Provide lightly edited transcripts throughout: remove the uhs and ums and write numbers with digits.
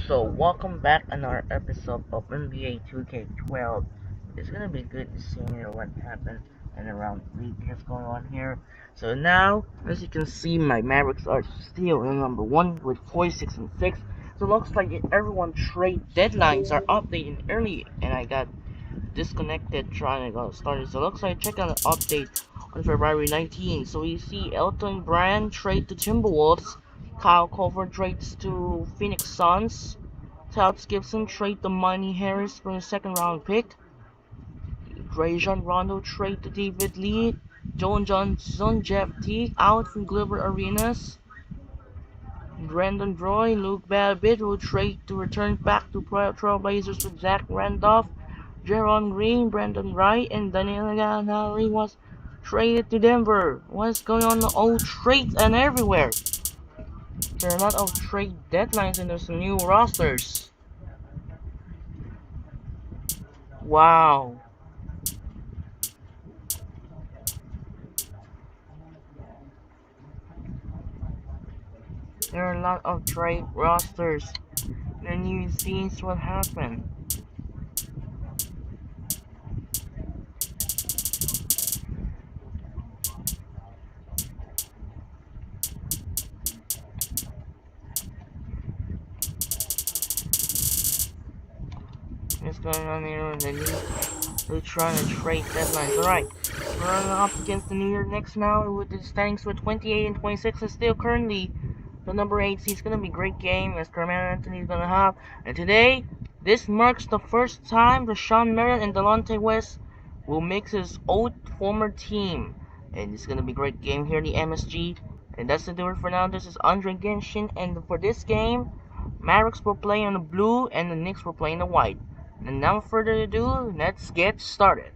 So welcome back another episode of NBA 2K12. It's gonna be good to see what happened and around league is going on here. So now, as you can see, my Mavericks are still in number one with 46 and 6. So it looks like everyone trade deadlines are updating early, and I got disconnected trying to start it. So it looks like check out the update on February 19th. So we see Elton Brand trade to Timberwolves, Kyle Korver trades to Phoenix Suns, Towns Gibson trade to Money Harris for a second round pick, Rajon Rondo trade to David Lee, Joan Johnson, Jeff Teague out from Gilbert Arenas, Brandon Roy, Luke Babbitt will trade to return back to Trailblazers with Zach Randolph, Jaron Green, Brandon Wright, and Daniel Gallinari was traded to Denver. What's going on? All trades and everywhere. There are a lot of trade deadlines and there's some new rosters. Wow. There are a lot of trade rosters. And you see what happened. What's going on here in the league? They're trying to trade deadlines. Alright, we're up against the New York Knicks now with the standings with 28 and 26 and still currently the number 8 seed. It's gonna be a great game as Carmelo Anthony's gonna have. And today, this marks the first time Rashawn Merritt and Delonte West will mix his old former team. And it's gonna be a great game here in the MSG. And that's the do it for now. This is Andre Genshin, and for this game, Mavericks will play on the blue and the Knicks will play in the white. And without further ado, let's get started.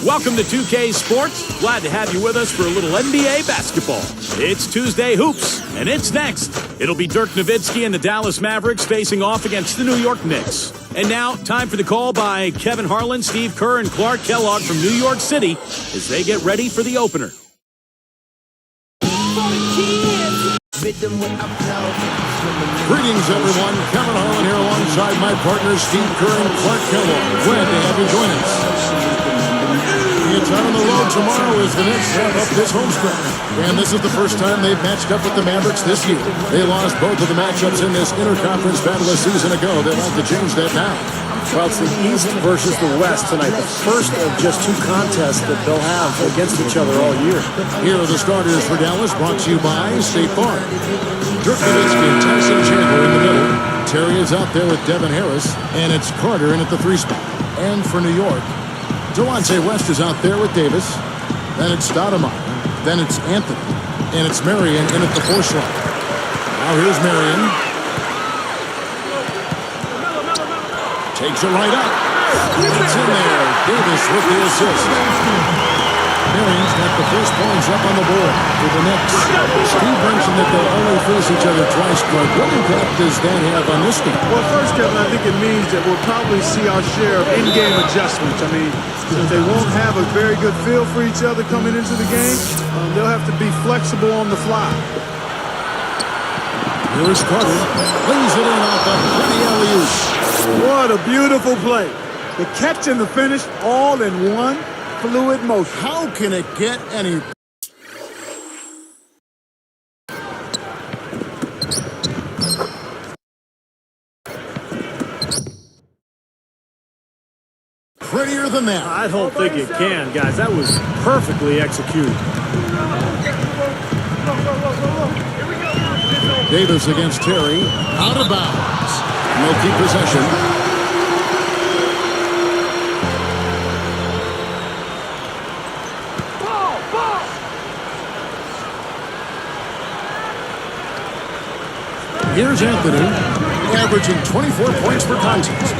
Welcome to 2K Sports. Glad to have you with us for a little NBA basketball. It's Tuesday Hoops, and it's next. It'll be Dirk Nowitzki and the Dallas Mavericks facing off against the New York Knicks. And now, time for the call by Kevin Harlan, Steve Kerr, and Clark Kellogg from New York City as they get ready for the opener. Greetings, everyone. Kevin Harlan here alongside my partners Steve Kerr and Clark Kellogg. Glad to have you join us. It's out on the road tomorrow as the Knicks wrap up this home stretch. And this is the first time they've matched up with the Mavericks this year. They lost both of the matchups in this interconference battle a season ago. They'd like to change that now. Well, it's the East versus the West tonight. The first of just two contests that they'll have against each other all year. Here are the starters for Dallas, brought to you by State Farm. Dirk Nowitzki and Tyson Chandler in the middle. Terry is out there with Devin Harris, and it's Carter in at the 3 spot. And for New York, Delonte West is out there with Davis. Then it's Stoudemire. Then it's Anthony. And it's Marion in at the 4 slot. Now here's Marion. Takes it right up. It's in there. Davis with the assist. Marion's got the first points up on the board for the Knicks. Steve mentioned that they'll only face each other twice, but what impact does that have on this game? Well, first, Kevin, I think it means that we'll probably see our share of in-game adjustments. I mean, since they won't have a very good feel for each other coming into the game, they'll have to be flexible on the fly. Here's Carter. Lays it in off a pretty alley-oop. What a beautiful play. The catch and the finish all in one fluid motion. How can it get any prettier than that? I don't think it can, guys. That was perfectly executed. Davis against Terry. Out of bounds. They'll keep possession. Here's Anthony, averaging 24 points per contest.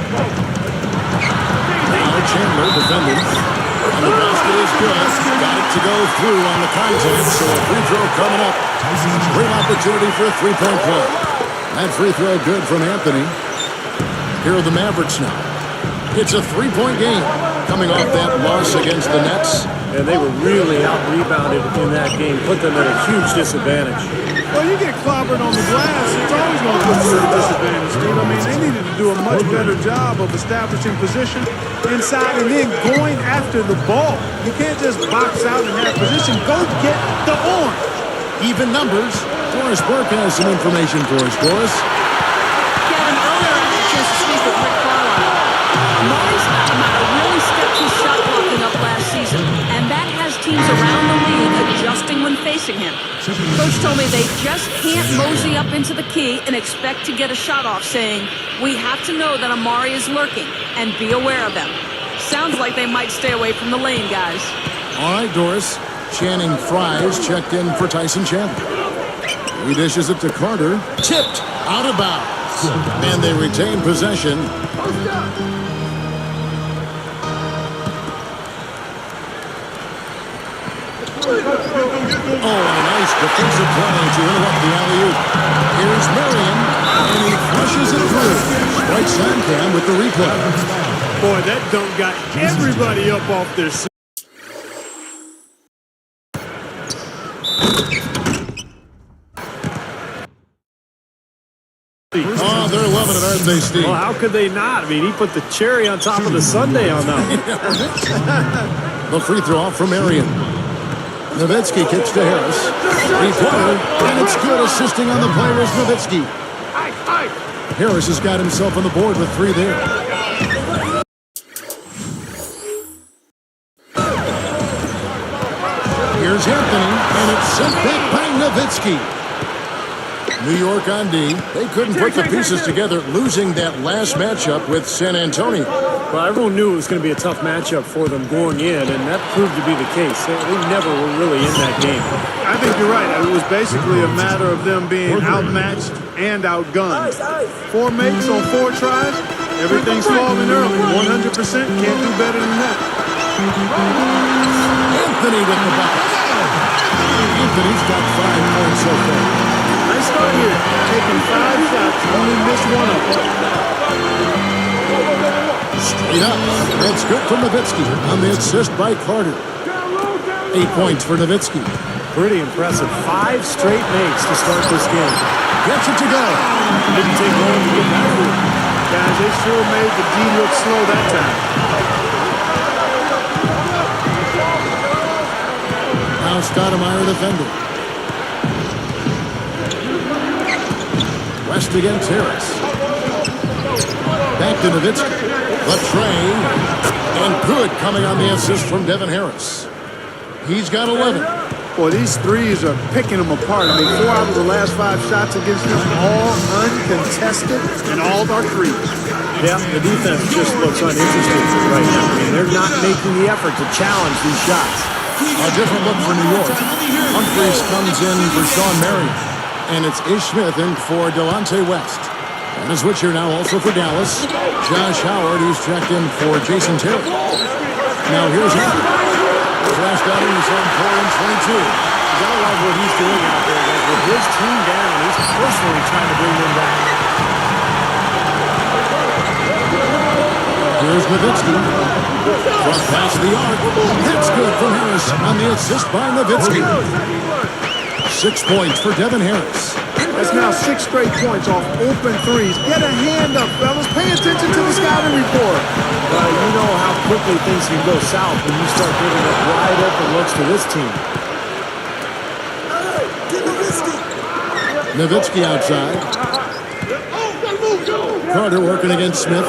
Now Chandler defending. And the basket is good. Got it to go through on the contest, so a free throw coming up. Great opportunity for a three-point play. That free throw good from Anthony. Here are the Mavericks now. It's a three-point game coming off that loss against the Nets. And they were really out-rebounded in that game, put them at a huge disadvantage. Well, you get clobbered on the glass, it's always going to put you at a disadvantage, Steve. I mean, they needed to do a much better job of establishing position inside and then going after the ball. You can't just box out and have position. Go get the orange. Even numbers. Doris Burke has some information for us, Doris. Kevin, earlier I had a chance to speak with Rick Carlisle. Amari Stoudemire really stepped his shot blocking up last season, and that has teams around the league adjusting when facing him. Coach told me they just can't mosey up into the key and expect to get a shot off, saying, we have to know that Amari is lurking and be aware of him. Sounds like they might stay away from the lane, guys. All right, Doris. Channing Fries checked in for Tyson Chandler. He dishes it to Carter. Tipped out of bounds. And they retain possession. Oh, and a nice defensive play to interrupt the alley-oop. Here's Marion, and he flushes it through. Dwight Sandcam with the replay. Boy, that dunk got everybody up off their seat. Oh, they're loving it, aren't they, Steve? Well, how could they not? I mean, he put the cherry on top of the sundae on that. The free throw off from Marion. Nowitzki kicks to Harris. Three-pointer, and it's good. Assisting on the play was Nowitzki. Harris has got himself on the board with 3 there. Here's Anthony, and it's sent back by Nowitzki. New York on D. They couldn't put the pieces together, losing that last matchup with San Antonio. Well, everyone knew it was going to be a tough matchup for them going in, and that proved to be the case. They never were really in that game. I think you're right. It was basically a matter of them being outmatched and outgunned. 4 makes on 4 tries. Everything's falling early. 100%. Can't do better than that. Anthony with the bucket. Anthony's got 5 points so far. Nice start here. Taking 5 shots. Only missed 1 of them. Straight up. That's good for Nowitzki on the assist by Carter. 8 points for Nowitzki. Pretty impressive. 5 straight makes to start this game. Gets it to go. Didn't take long to get back to it. Guys, they sure made the D look slow that time. Now Stoudemire defending. West against Harris. Back to Nowitzki. The train. And good coming on the assist from Devin Harris. He's got 11. Boy, these threes are picking them apart. I mean, 4 out of the last 5 shots against them, all uncontested, and all are threes. Yeah, the defense just looks uninterested right now. I mean, they're not making the effort to challenge these shots. A different look for New York. Humphries comes in for Sean Marion. And it's Ish Smith in for Delonte West. And a switcher now also for Dallas. Josh Howard, he's checked in for Jason Terry. Now here's Howard. His last outing is on 4 and 22. You gotta love what he's doing out there, guys. With his team down, he's personally trying to bring them back. Here's Nowitzki. Front past the arc. That's good from Harris on the assist by Nowitzki. 6 points for Devin Harris. That's now 6 straight points off open threes. Get a hand up, fellas. Pay attention to the scouting report. You know how quickly things can go south when you start giving up wide open looks to this team. Nowitzki outside. Carter working against Smith.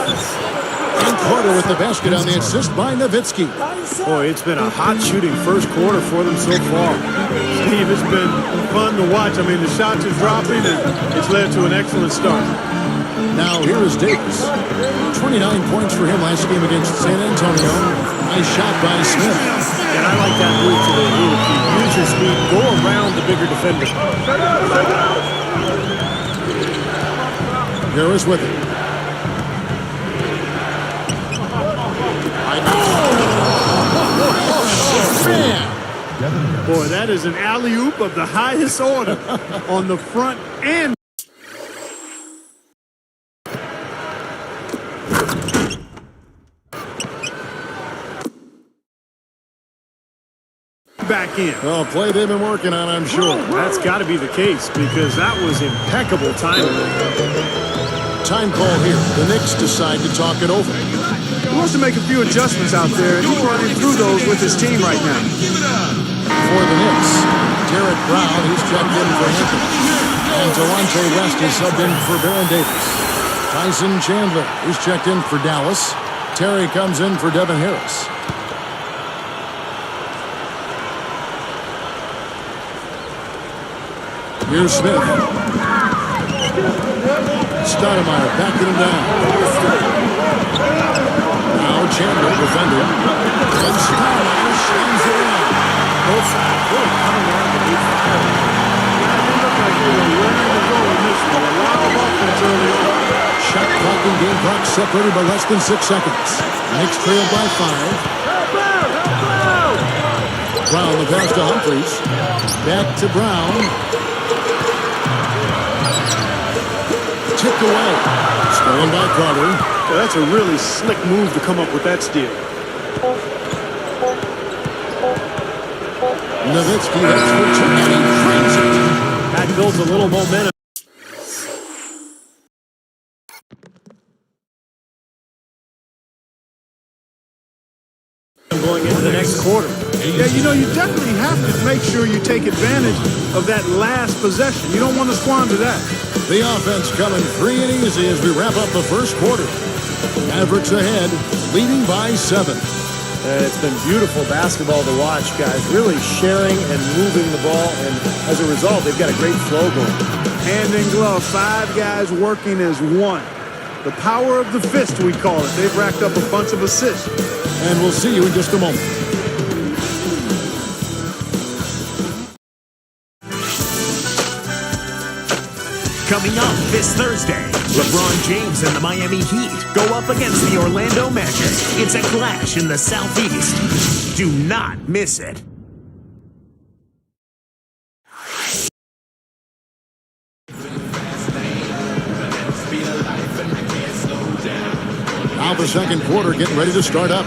And Carter with the basket on the assist by Nowitzki. Boy, it's been a hot shooting first quarter for them so far. Steve, it's been fun to watch. I mean, the shots are dropping, and it's led to an excellent start. Now here is Davis. 29 points for him last game against San Antonio. Nice shot by Smith. And I like that move today. Use your speed, go around the bigger defender. Harris with it. Man. Boy, that is an alley-oop of the highest order on the front end. back in. Well, play they've been working on, I'm sure. That's got to be the case because that was impeccable timing. Time call here. The Knicks decide to talk it over. He wants to make a few adjustments out there, and he's running through those with his team right now. For the Knicks, Derek Brown, he's checked in for Anthony. And Delonte West is subbed in for Baron Davis. Tyson Chandler is checked in for Dallas. Terry comes in for Devin Harris. Here's Smith. Stoudemire backing him down. Now Chandler defending. And Stoudemire slams it in. Both sides really coming out to be fired. They look like they were ready to go in this one. A lot of offense early on. Shot clock and game clock separated by less than 6 seconds. Knicks trailed by 5. Brown the pass to Humphries. Back to Brown. Tipped away. Stolen by Carter. Yeah, that's a really slick move to come up with that steal. Nowitzki heads for two and he drains it. That builds a little momentum. Going into the next quarter. Yeah, you know, you definitely have to make sure you take advantage of that last possession. You don't want to squander that. The offense coming free and easy as we wrap up the first quarter. Mavericks ahead, leading by 7. It's been beautiful basketball to watch, guys. Really sharing and moving the ball, and as a result, they've got a great flow going. Hand in glove, 5 guys working as one. The power of the fist, we call it. They've racked up a bunch of assists. And we'll see you in just a moment. Coming up this Thursday, LeBron James and the Miami Heat go up against the Orlando Magic. It's a clash in the Southeast. Do not miss it. Now the second quarter getting ready to start up.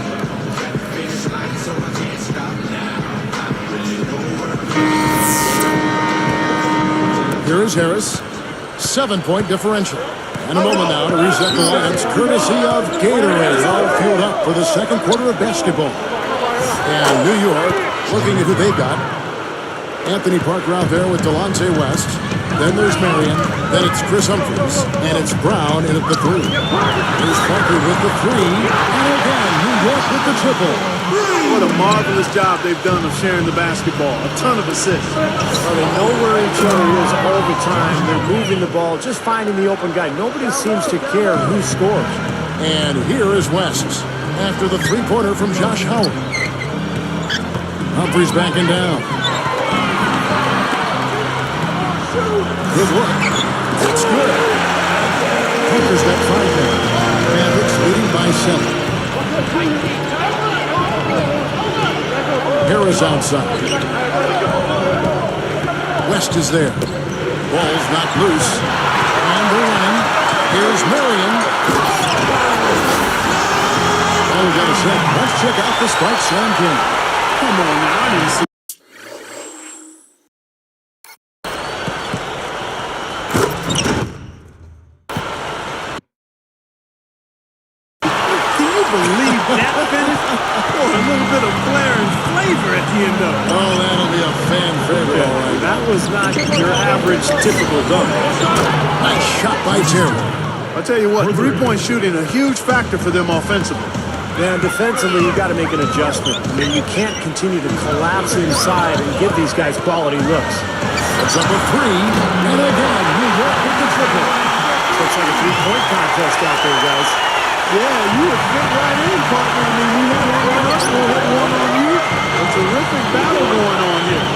Here is Harris. 7-point differential. And a moment now to reset the lineups, courtesy of Gatorade, all fueled up for the second quarter of basketball. And New York, looking at who they've got. Anthony Parker out there with Delonte West. Then there's Marion. Then it's Chris Humphries. And it's Brown in at the 3. Here's Parker with the 3. And again, New York with the triple. What a marvelous job they've done of sharing the basketball. A ton of assists. Well, they know where each other is all the time. They're moving the ball, just finding the open guy. Nobody seems to care who scores. And here is West after the three-pointer from Josh Howard. Humphries backing down. Good look. It's good. Parker's got 5 there. Mavericks leading by 7. Harris outside. West is there. Ball's not loose. And they're running. Here's Marion. Oh, we got a set. Let's check out the Spike Slam King. Come on now, I didn't see. Can you believe that finish? Boy, a little bit of flair and flavor at the end of it. Oh, that'll be a fan favorite, all right. That was not your average typical dunk. Nice shot by Terry. I'll tell you what, three-point shooting a huge factor for them offensively. Yeah, defensively, you got to make an adjustment. I mean, you can't continue to collapse inside and give these guys quality looks. It's up a 3, and again, New York with the triple. Looks like a three-point contest out there, guys. Yeah, you would fit right in, partner. I mean, you have one on us, we'll hit one on you. A terrific battle going on here.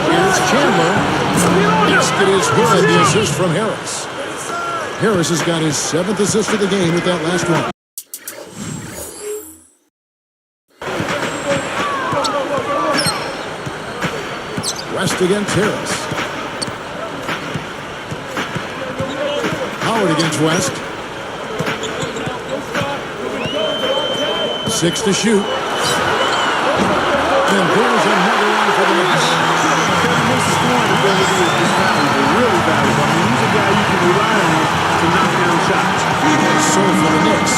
Here's Chandler. Basket is good. The assist from Harris. Harris has got his 7th assist of the game with that last one. West against Harris. Howard against West. 6 to shoot. And there's another one for the Knicks. His scoring ability is valuable, really valuable. I mean, he's a guy you can rely on to knock down shots. So for the Knicks,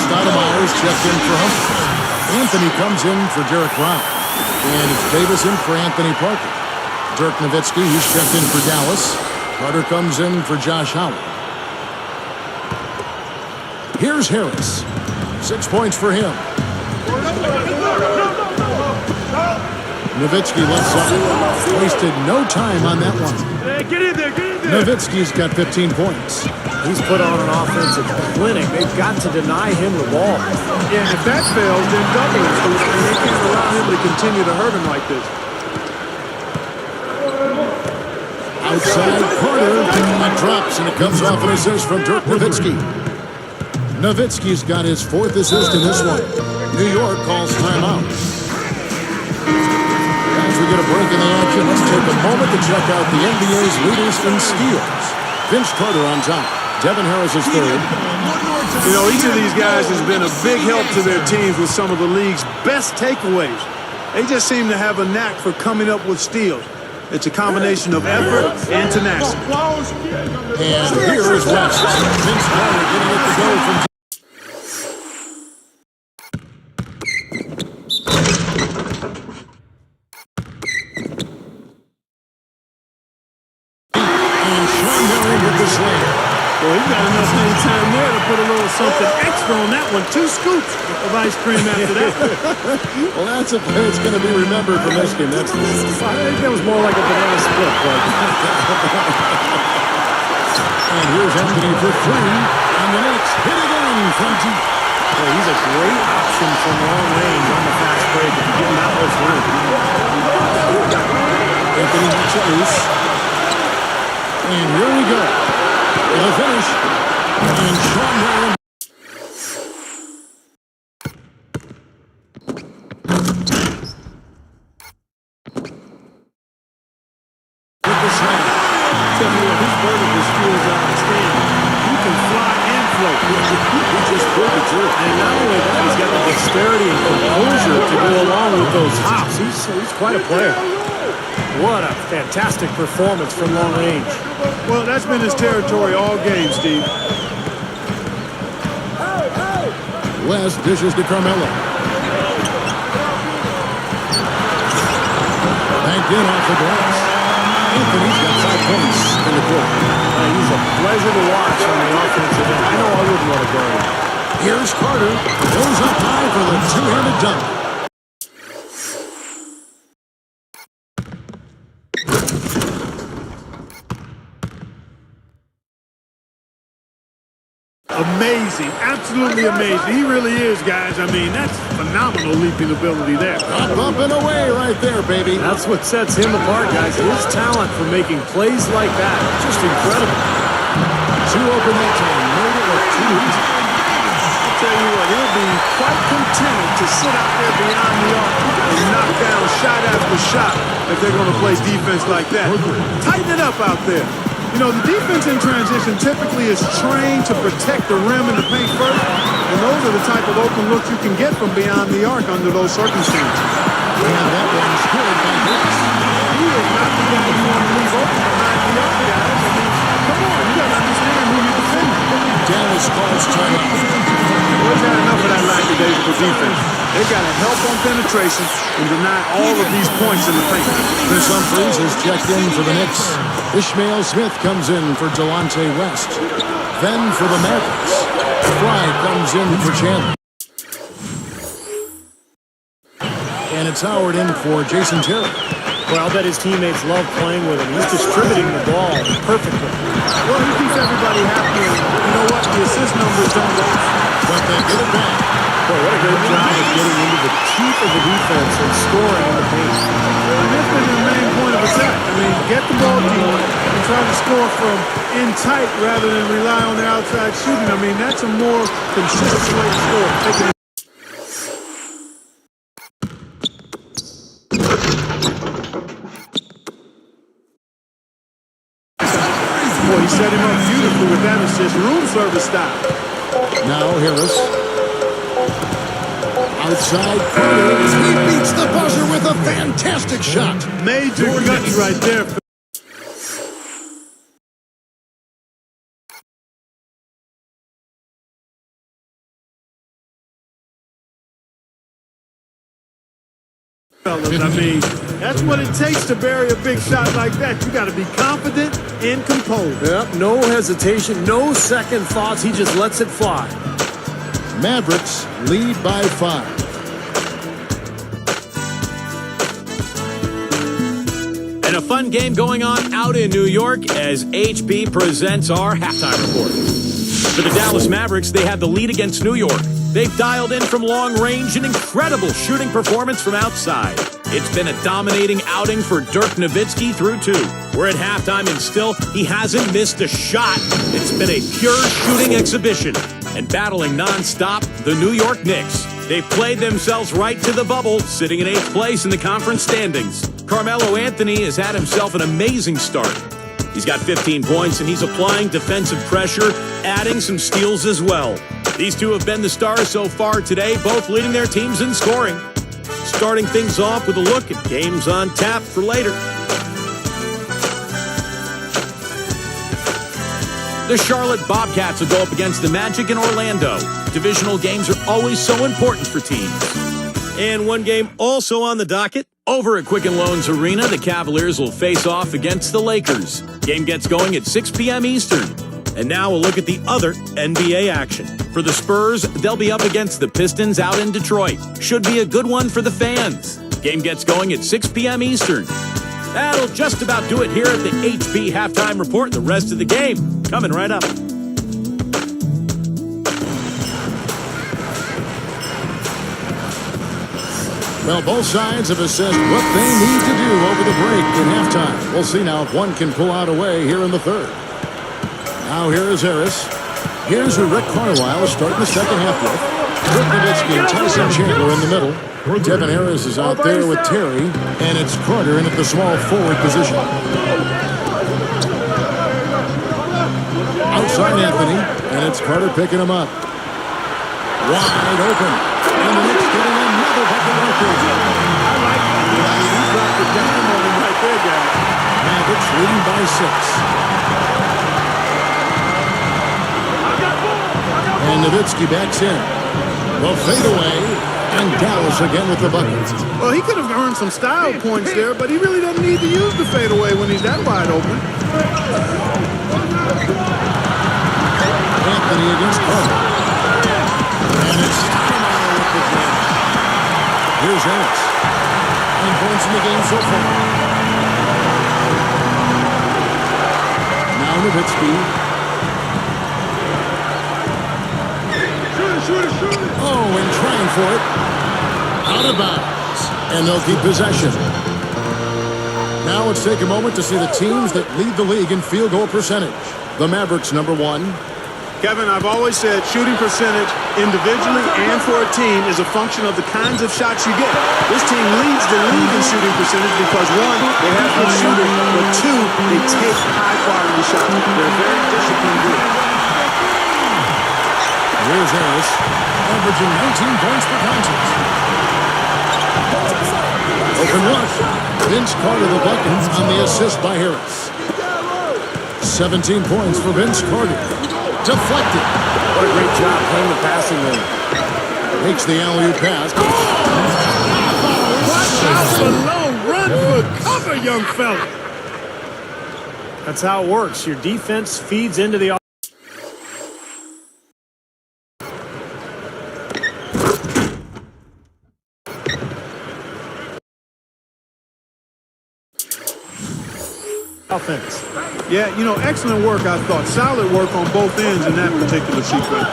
Stoudemire's checked in for Humphrey. Anthony comes in for Derek Brown. And it's Davis in for Anthony Parker. Dirk Nowitzki, he's checked in for Dallas. Carter comes in for Josh Howard. Here's Harris. 6 points for him. Nowitzki left up. Wasted no time on that one. Hey, get in there, get in there. Nowitzki's got 15 points. He's put on an offensive clinic. They've got to deny him the ball. Yeah, and if that fails, then double it. And they can't allow him to continue to hurt him like this. Outside Carter. That drops, and it comes off an assist from Dirk Nowitzki. Nowitzki's got his 4th assist in this one. New York calls timeout. As we get a break in the action, let's take a moment to check out the NBA's leaders in steals. Vince Carter on top. Devin Harris is 3rd. You know, each of these guys has been a big help to their teams with some of the league's best takeaways. They just seem to have a knack for coming up with steals. It's a combination of effort and tenacity. And here is West. Vince Carter getting it to go from Well, he got enough time there to put a little something extra on that one. 2 scoops of ice cream after that. Well, that's a play that's going to be remembered from this game. That's I think that was more like a banana split play. And here's Anthony for 3. And the Knicks hit again from deep. Well, he's a great option from long range on the fast break if you give him that much room. Anthony makes it loose. And here we go. The finish. And Sean Marion. With the slam. Tell me what, his vertical skills are outstanding. You can fly and float. He just proved it too. And not only that, he's got the dexterity and composure to go along with those hops. He's quite a player. What a fantastic performance from long range. Well, that's been his territory all game, Steve. West dishes to Carmelo. Banked in off the glass. Anthony's got 5 points in the court. He's a pleasure to watch on the offensive end. I know I wouldn't want to guard him. Here's Carter. Goes up high for the 2-handed dunk. Amazing. Absolutely amazing. He really is, guys. I mean, that's phenomenal leaping ability there. Up and away right there, baby. That's what sets him apart, guys. His talent for making plays like that. Just incredible. 2 open that time. Made it look too easy. I'll tell you what, he'll be quite contented to sit out there beyond the arc and knock down shot after shot if they're going to play defense like that. Tighten it up out there. You know, the defense in transition typically is trained to protect the rim and the paint first, and those are the type of open looks you can get from beyond the arc under those circumstances. And that one's good by Hicks. He is not the guy you want to leave open behind the arc, guys. I mean, come on, you got to understand who you're defending. Dallas calls timeout. We've had enough of that lackadaisical defense. They've got to help on penetration and deny all of these points in the paint. Chris Humphries is checked in for the Knicks. Ishmael Smith comes in for Delonte West. Then for the Mavericks, Fry comes in for Chandler. And it's Howard in for Jason Terry. Well, I bet his teammates love playing with him. He's distributing the ball perfectly. Well, he keeps everybody happy. And you know what? The assist numbers don't go. But they get it back. Boy, what a great job of getting into the teeth of the defense and scoring in the paint. And that's been the main point of attack. I mean, get the ball deep and try to score from in tight rather than rely on their outside shooting. I mean, that's a more consistent way to score. Taking Boy, he set him up beautifully with that assist. Room service style. Now Harris. Outside corner. He beats the buzzer with a fantastic shot. Major guts right there. Fellas, I mean, that's what it takes to bury a big shot like that. You got to be confident and composed. Yep, no hesitation, no second thoughts. He just lets it fly. Mavericks lead by 5. And a fun game going on out in New York as HB presents our halftime report. For the Dallas Mavericks, they have the lead against New York. They've dialed in from long range an incredible shooting performance from outside. It's been a dominating outing for Dirk Nowitzki through 2. We're at halftime and still he hasn't missed a shot. It's been a pure shooting exhibition. And battling nonstop, the New York Knicks. They've played themselves right to the bubble, sitting in 8th place in the conference standings. Carmelo Anthony has had himself an amazing start. He's got 15 points, and he's applying defensive pressure, adding some steals as well. These two have been the stars so far today, both leading their teams in scoring. Starting things off with a look at games on tap for later. The Charlotte Bobcats will go up against the Magic in Orlando. Divisional games are always so important for teams. And one game also on the docket. Over at Quicken Loans Arena, the Cavaliers will face off against the Lakers. Game gets going at 6 p.m. Eastern. And now we'll look at the other NBA action. For the Spurs, they'll be up against the Pistons out in Detroit. Should be a good one for the fans. Game gets going at 6 p.m. Eastern. That'll just about do it here at the HB Halftime Report. The rest of the game coming right up. Well, both sides have assessed what they need to do over the break in halftime. We'll see now if one can pull out away here in the third. Now here is Harris. Here's who Rick Carlisle is starting the second half with. Dirk Nowitzki and Tyson Chandler in the middle. Devin Harris is out there with Terry, and it's Carter in at the small forward position. Outside Anthony, and it's Carter picking him up. Wide open, and the Knicks getting another bucket record. I like it. He dropped the dime on him right there, guys. Mavericks leading by 6. And Nowitzki backs in. Well, fade away, and Dallas again with the bucket. Well, he could have earned some style points there, but he really doesn't need to use the fadeaway when he's that wide open. Anthony against Carter. And it's Stoudemire with the jam. Here's Harris. 9 points in the game so far. Now Nowitzki. Oh, and trying for it. Out of bounds. And they'll keep possession. Now let's take a moment to see the teams that lead the league in field goal percentage. The Mavericks, number 1. Kevin, I've always said shooting percentage individually and for a team is a function of the kinds of shots you get. This team leads the league in shooting percentage because 1, they have good shooting, but 2, they take high-quality shots. They're very disciplined group. Here's Harris, averaging 19 points per contest. Open look. Vince Carter the bucket on the assist by Harris. 17 points for Vince Carter. Deflected. What a great job playing the passing lane. Makes the alley-oop pass. Watch out below. Run for cover, young fella. That's how it works. Your defense feeds into the offense. Yeah, you know, excellent work, I thought. Solid work on both ends in that particular sequence.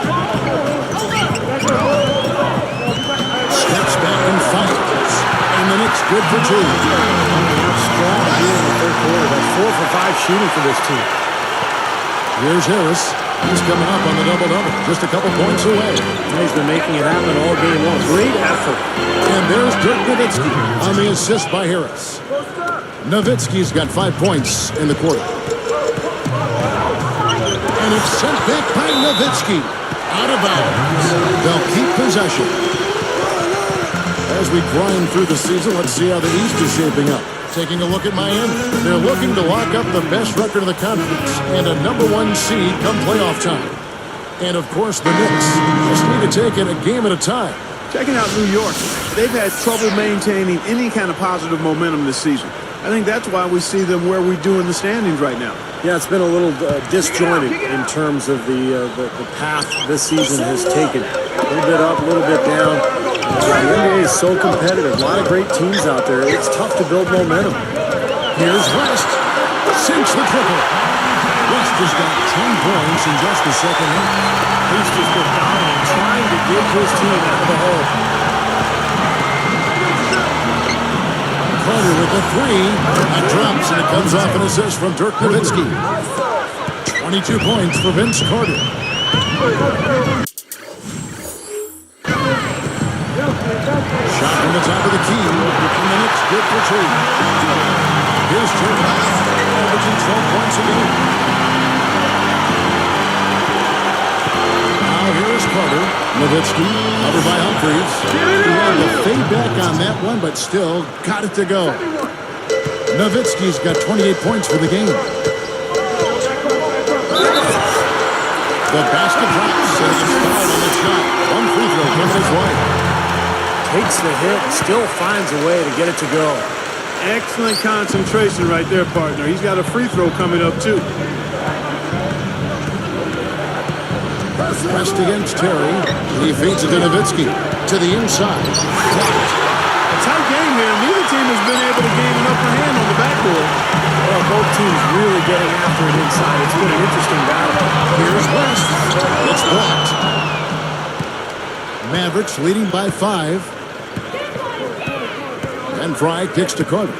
Steps back and fights. And the Knicks good for 2. Strong here in the third quarter. That's 4 for 5 shooting for this team. Here's Harris. He's coming up on the double-double. Just a couple points away. He's been making it happen all game long. Great effort. And there's Dirk Nowitzki on the assist by Harris. Nowitzki's got 5 points in the quarter. And it's sent back by Nowitzki. Out of bounds. They'll keep possession. As we grind through the season, let's see how the East is shaping up. Taking a look at Miami, they're looking to lock up the best record of the conference and a #1 seed come playoff time. And of course, the Knicks just need to take it a game at a time. Checking out New York, they've had trouble maintaining any kind of positive momentum this season. I think that's why we see them where we do in the standings right now. Yeah, it's been a little disjointed in terms of the path this season has taken. A little bit up, a little bit down. The NBA is so competitive. A lot of great teams out there. It's tough to build momentum. Here's West. Sinks the triple. West has got 10 points in just the second half. He's just been dominant, trying to get his team out of the hole. Carter with the three. That drops, and it comes off an assist from Dirk Nowitzki. 22 points for Vince Carter. Shot from the top of the key, and the Knicks good for two. Here's Turner, averaging 12 points a game. Now here's Carter. Nowitzki, covered by Humphries. He had to fade back on that one, but still got it to go. Nowitzki's got 28 points for the game. The basket drops, and it's fouled on the shot. One free throw coming his way. Takes the hit, still finds a way to get it to go. Excellent concentration right there, partner. He's got a free throw coming up, too. West against Terry. He feeds it to Nowitzki. To the inside. Tight game here. Neither team has been able to gain an upper hand on the backboard. Well, both teams really getting after it inside. It's been an interesting battle. Here's West. It's blocked. Mavericks leading by 5. And Fry kicks to Carter.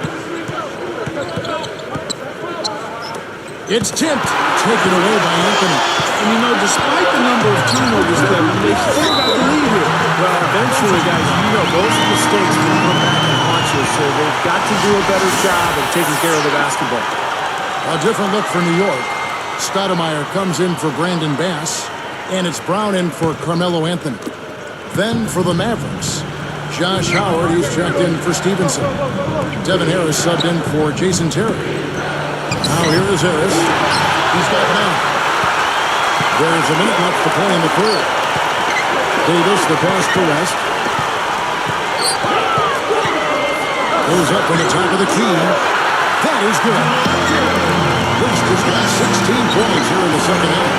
It's tipped. Taken away by Anthony. And you know, despite the number of turnovers, they still got the lead here. Well, eventually, guys, those mistakes can come back and haunt you, so they've got to do a better job of taking care of the basketball. A different look for New York. Stoudemire comes in for Brandon Bass, and it's Brown in for Carmelo Anthony. Then for the Mavericks, Josh Howard, he's checked in for Stevenson. Devin Harris subbed in for Jason Terry. Now here is Harris. He's got 9. There's a minute left to play in the third. Davis, the pass to West. Goes up on the top of the key. That is good. West has got 16 points here in the second half.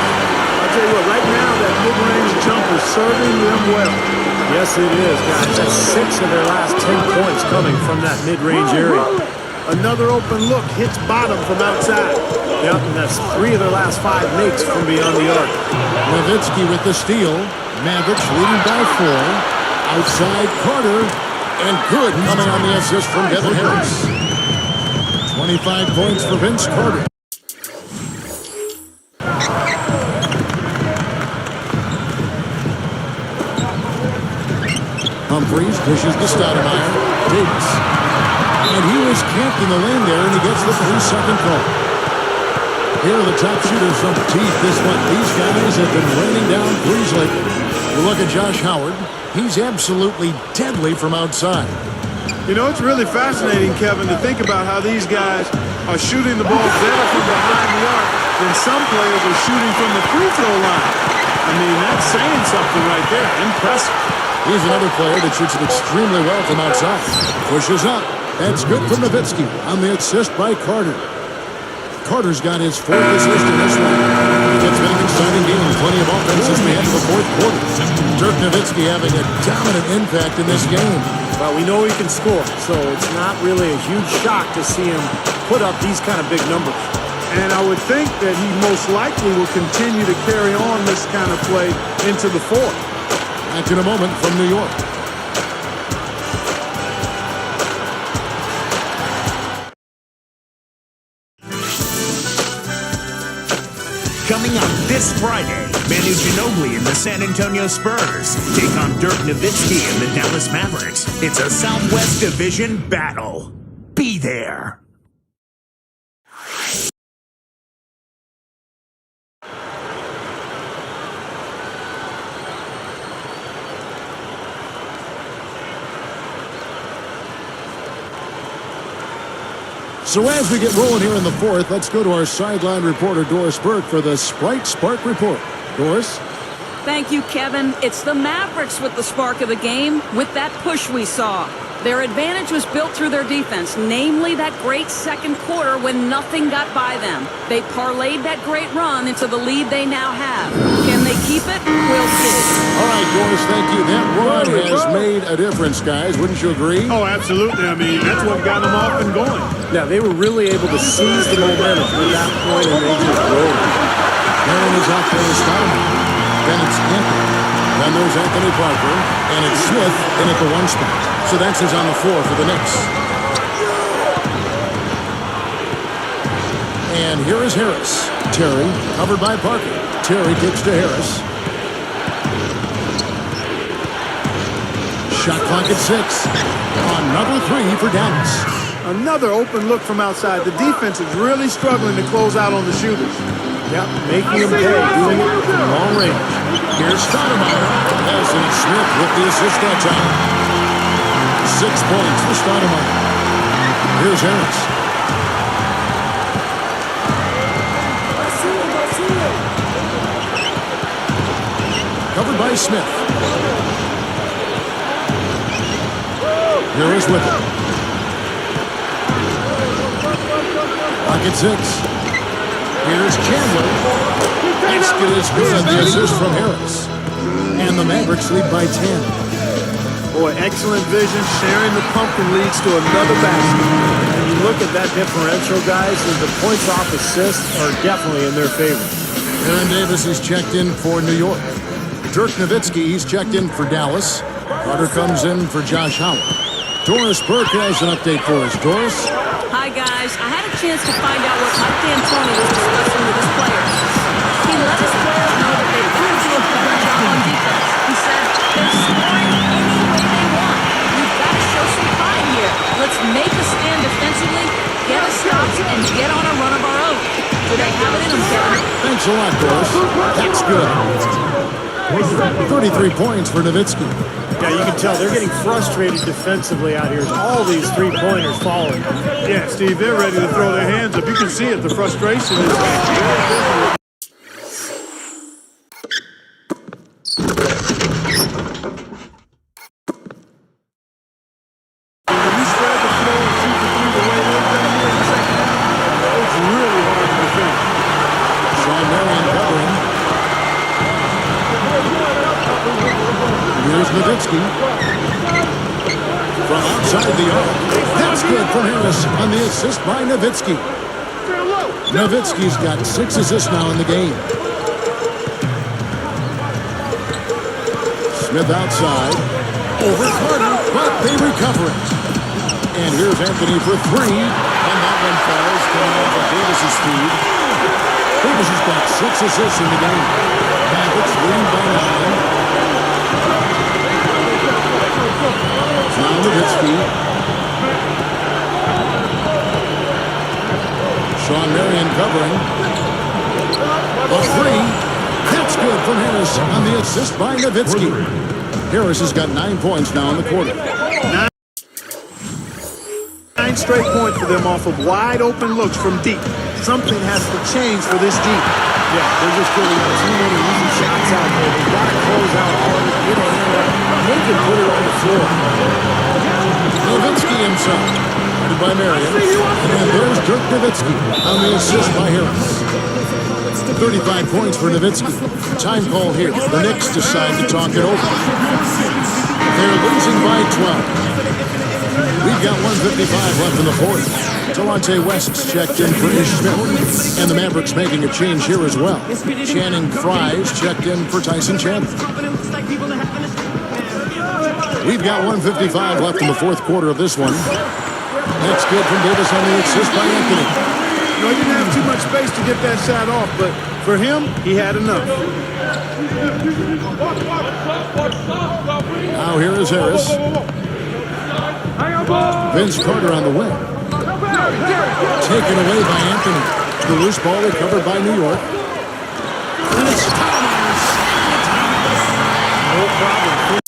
I'll tell you what, right now that mid-range jumper is serving them well. Yes, it is, guys. That's 6 of their last 10 points coming from that mid-range area. Another open look hits bottom from outside. Yep, and that's 3 of their last 5 makes from beyond the arc. Nowitzki with the steal. Mavericks leading by 4. Outside Carter. And good coming on the assist from Devin Harris. 25 points for Vince Carter. Humphries pushes to Stoudemire. Davis. And he was camped in the lane there, and he gets the 3-second call. Here are the top shooters from Teeth this month. These guys have been raining down threes lately. You look at Josh Howard. He's absolutely deadly from outside. You know, it's really fascinating, Kevin, to think about how these guys are shooting the ball better from behind the arc than some players are shooting from the free throw line. I mean, that's saying something right there. Impressive. He's another player that shoots it extremely well from outside. Pushes up. That's good from Nowitzki on the assist by Carter. Carter's got his 4th assist in this one. It's been an exciting game. Plenty of offense as we head to the 4th quarter. Dirk Nowitzki having a dominant impact in this game. Well, we know he can score, so it's not really a huge shock to see him put up these kind of big numbers. And I would think that he most likely will continue to carry on this kind of play into the 4th. Back in a moment from New York. Coming up this Friday, Manu Ginobili and the San Antonio Spurs take on Dirk Nowitzki and the Dallas Mavericks. It's a Southwest Division battle. Be there. So as we get rolling here in the fourth, let's go to our sideline reporter, Doris Burke, for the Sprite Spark Report. Doris? Thank you, Kevin. It's the Mavericks with the spark of the game, with that push we saw. Their advantage was built through their defense, namely that great second quarter when nothing got by them. They parlayed that great run into the lead they now have. Can they keep it? We'll see. All right, Doris, thank you. That run has made a difference, guys. Wouldn't you agree? Oh, absolutely. I mean, that's what got them off and going. Yeah, they were really able to seize the momentum at that point, and they just rolled. Aaron is out there to start him. Then it's Anthony. Then there's Anthony Parker. And it's Smith in at the one spot. So that's who's on the floor for the Knicks. And here is Harris. Terry, covered by Parker. Terry kicks to Harris. Shot clock at 6. Another three for Dallas. Another open look from outside. The defense is really struggling to close out on the shooters. Yep, making them pay, doing it from long range. Here's Stoudemire. Anthony Smith with the assist that time. 6 points for Stoudemire. Here's Harris. Covered by Smith. Here is with it. Pocket 6. Here's Chandler. Basket is good. The assist from Harris. And the Mavericks lead by 10. Boy, excellent vision. Sharing the pumpkin leads to another basket. And you look at that differential, guys, and the points off assists are definitely in their favor. Aaron Davis is checked in for New York. Dirk Nowitzki, he's checked in for Dallas. Carter comes in for Josh Howard. Doris Burke has an update for us. Doris? Hi, guys. I had a chance to find out what Mike D'Antoni was discussing with his players. He let his players know that they could do a better job on defense. He said, they're scoring any way they want. We've got to show some pride here. Let's make a stand defensively, get a stops, and get on a run of our own. Do they have it in them, Kevin? Thanks a lot, Doris. That's good. 33 points for Nowitzki. Yeah, you can tell they're getting frustrated defensively out here. All these three-pointers falling. Yeah, Steve, they're ready to throw their hands up. You can see it. The frustration is... Nowitzki from outside the arc. That's good from Harris on the assist by Nowitzki. Nowitzki's got 6 assists now in the game. Smith outside. Over Carter, but they recover it. And here's Anthony for 3. And that one falls coming off of Davis's feed. Davis has got 6 assists in the game. Mavericks leading by 9. Now Nowitzki. Sean Marion covering. A 3. That's good from Harris on the assist by Nowitzki. Harris has got 9 points now in the quarter. 9 straight points for them off of wide open looks from deep. Something has to change for this deep. Yeah, they're just getting too many easy shots out there. They've got to close out harder, get a hand up, make him put it on the floor. Nowitzki himself, guarded by Marion. And there's Dirk Nowitzki on the assist by Harris. 35 points for Nowitzki. Time call here. The Knicks decide to talk it over. They're losing by 12. We've got 1:55 left in the fourth. Delonte West's checked in for Ish Smith. And the Mavericks making a change here as well. Channing Frye's checked in for Tyson Chandler. We've got 1:55 left in the fourth quarter of this one. That's good from Davis on the assist by Anthony. You know, he didn't have too much space to get that shot off, but for him, he had enough. Now here is Harris. Vince Carter on the wing. Taken away by Anthony. The loose ball recovered by New York. And it's no problem.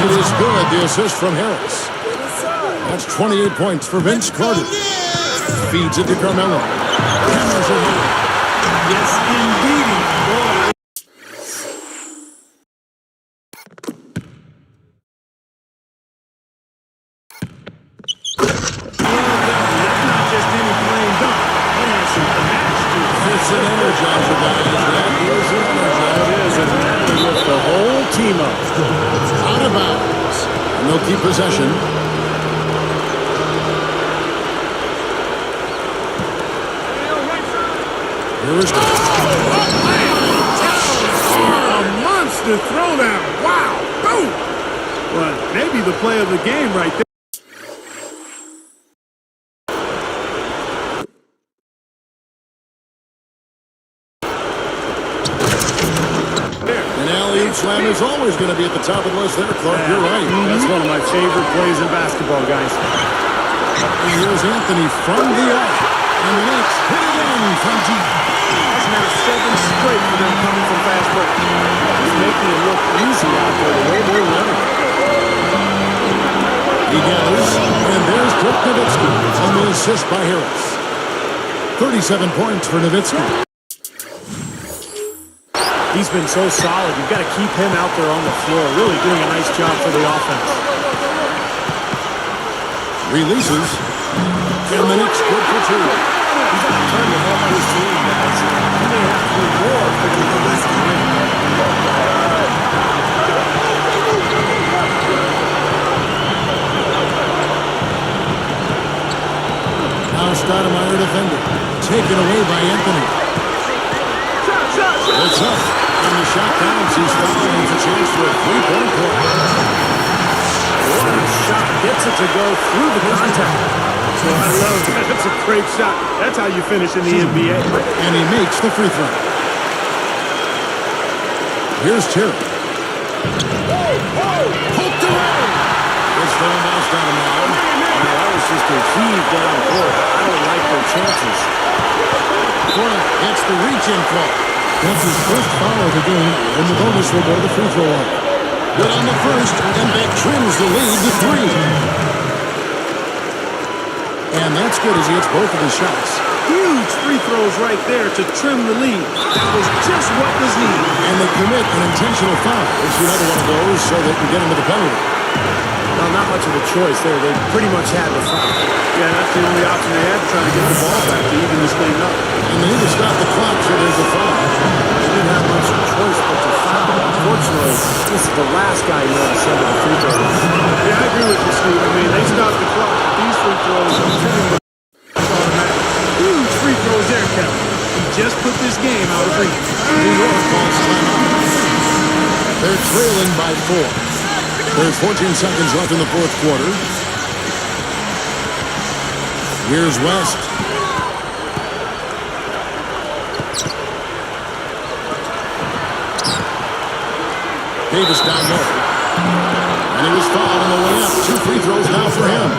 It is good, the assist from Harris. That's 28 points for Vince Carter. Feeds it to Carmelo. Hammers it home. Yes, indeed. Boy. That's not just any plain dunk. It has some panache to it. It's an energizer, guys. That is an energizer. It is, and that will lift the whole team up. Out of bounds. And they'll keep possession. Here's A monster throwdown. Wow. Boom. Well, maybe the play of the game right there. an alley-oop slam is always going to be at the top of the list there, Clark. You're right. That's one of my favorite plays in basketball, guys. And here's Anthony from the arc. And the Knicks hit again from deep. That's now 7 straight for them coming from fast break. He's making it look easy out there the way they're running. He gathers, and there's Dirk Nowitzki on the assist by Harris. 37 points for Nowitzki. He's been so solid. You've got to keep him out there on the floor. Really doing a nice job for the offense. Releases. And the Knicks good for 2. He's got to turn the ball on his team, guys. He may have to do more if they're going to lose the win. Now Stoudemire defending. Taken away by Anthony. It's up. And the shot counts. He's fouled. It's a chance for a 3-point play. What a shot. Gets it to go through the contact. I love that. That's a great shot. That's how you finish in the NBA. And he makes the free throw. Here's Terry. Poked away. It's thrown by Stoudemire. Now, that was just a heave down court. I don't like their chances. Corner gets the reach-in call. That's his first foul of the game, and the bonus will go to the free throw line. Good on the first, and that trims the lead to 3. And that's good as he hits both of his shots. Huge free throws right there to trim the lead. That was just what was needed. And they commit an intentional foul. It's another one of those so they can get into the penalty. Well, not much of a choice there. They pretty much had the foul. Yeah, that's the only option they had, trying to get the ball back to even this game up. And they need to stop the clock so there's a foul. They didn't have much of a choice but to foul. Unfortunately, this is the last guy you want to send to the free throw line. Yeah, I agree with you, Steve. I mean, they stopped the clock. These free throws are pretty much automatic. Huge free throws there, Kevin. He just put this game out of reach. New York calls timeout. They're trailing by 4. There's 14 seconds left in the fourth quarter. Here's West. Davis down low. And he was fouled on the way up. 2 free throws now for him.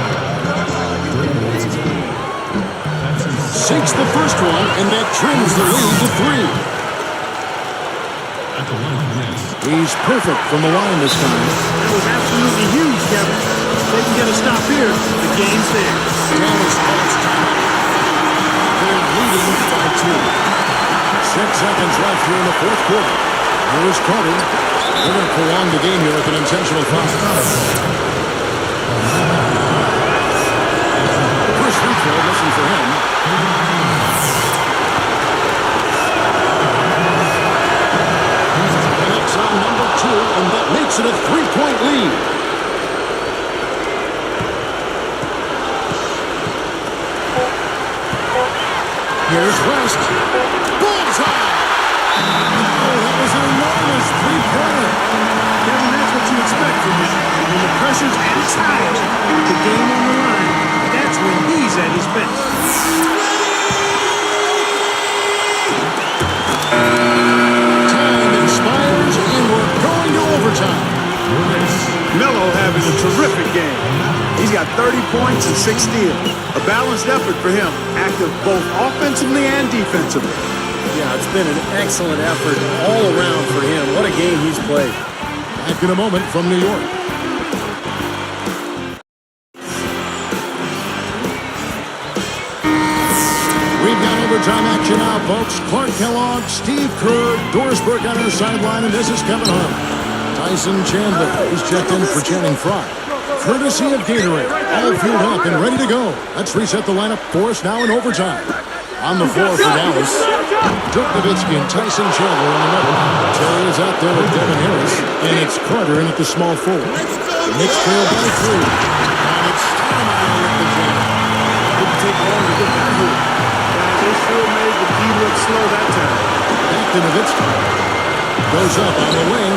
Sinks the first one, and that trims the lead to 3. He's perfect from the line this time. That was absolutely huge, Kevin. If they can get a stop here, the game's there. Dallas calls timeout. They're leading by 2. 6 seconds left here in the fourth quarter. Here's Carter. They're going to prolong the game here with an intentional foul. First free throw, listen for him. Knicks on number 2, and that makes it a 3-point lead. Here's West. Bullseye! Oh, that was an enormous three-pointer. Kevin, that's what you expect from him. When the pressure's at its highest, the game on the line, that's when he's at his best. Time expires, and we're going to overtime. Melo having a terrific game. He's got 30 points and 6 steals. A balanced effort for him, active both offensively and defensively. Yeah, it's been an excellent effort all around for him. What a game he's played. Back in a moment from New York. Overtime action now, folks. Clark Kellogg, Steve Kerr, Doris Burke on our sideline, and this is Kevin Harlan. Tyson Chandler is checked in for Channing Frye. Courtesy of Gatorade, all fueled up and ready to go. Let's reset the lineup for us now in overtime. On the floor for Dallas, Dirk Nowitzki and Tyson Chandler in the middle. Terry is out there with Devin Harris, and it's Carter in at the small forward. The Knicks trail by 3, and it's Stoudemire with the jam. Didn't take long to get that hoop. Guys, they sure made the D look slow that time. Back to Nowitzki. Goes up on the wing.